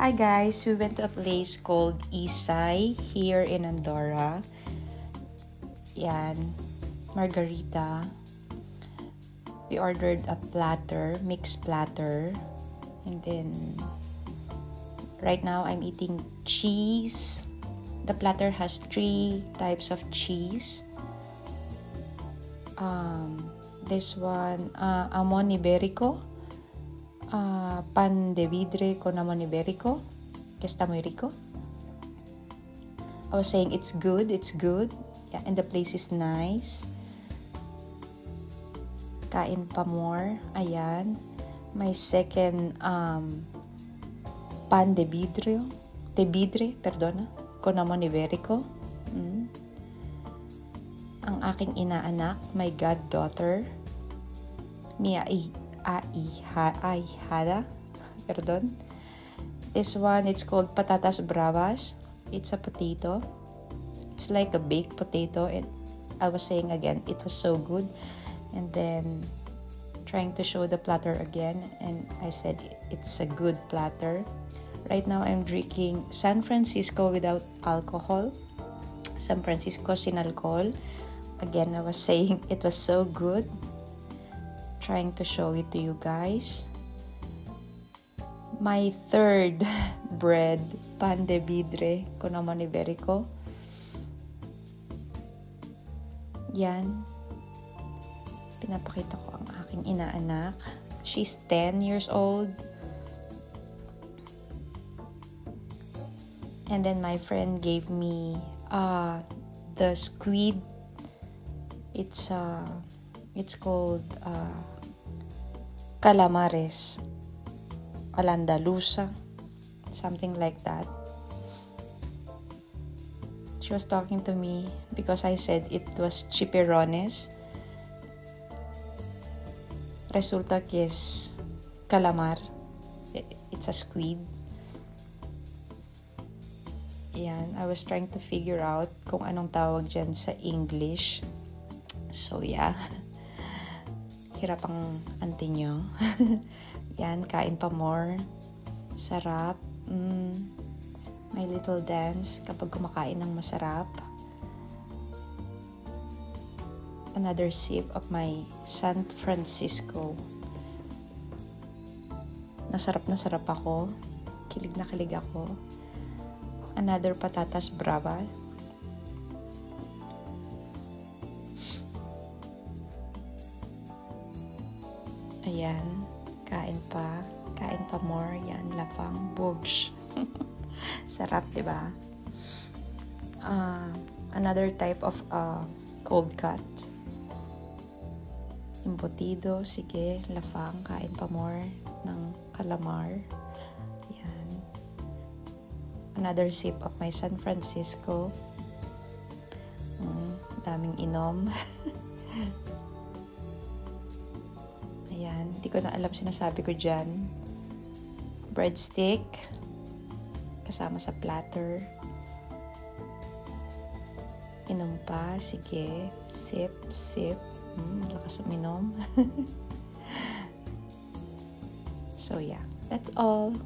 Hi guys, we went to a place called Isay here in Andorra. Yan, margarita. We ordered a platter, mixed platter. And then, right now I'm eating cheese. The platter has 3 types of cheese. This one, Amon Iberico. Pan de vidre con amon iberico, que está muy rico. I was saying it's good. Yeah, and the place is nice. Kain pa more. Ayan. My second pan de vidre, con amon iberico. Ang aking inaanak, my goddaughter, Mia ahijada. This one, it's called patatas bravas. It's a potato. It's like a baked potato. And I was saying again, it was so good. And then trying to show the platter again, and I said it's a good platter. Right now I'm drinking San Francisco without alcohol. San Francisco sin alcohol. Again, I was saying it was so good. Trying to show it to you guys. My third bread, pan de vidre con amon iberico. Yan. Pinapakita ko ang aking inaanak. She's 10 years old. And then my friend gave me the squid. It's called calamares alandalusa, something like that. She was talking to me because I said it was chipirones. Resulta que es calamar. It's a squid. Yan, I was trying to figure out kung anong tawag dyan sa English. So yeah. Hirap ang auntie nyo. Yan, kain pa more. Sarap. My little dance kapag kumakain ng masarap. Another sip of my San Francisco. Nasarap na sarap ako. Kilig na kilig ako. Another patatas brava. Ayan, kain pa more. Yan, lafang bugs. Sarap, diba? Another type of cold cut. Embutido, sige, lafang, kain pa more ng calamar. Yan. Another sip of my San Francisco. Daming inom. Ayan, hindi ko na alam sinasabi ko dyan. Breadstick, kasama sa platter. Inom pa, sige. Sip. Lakas uminom. So yeah, that's all.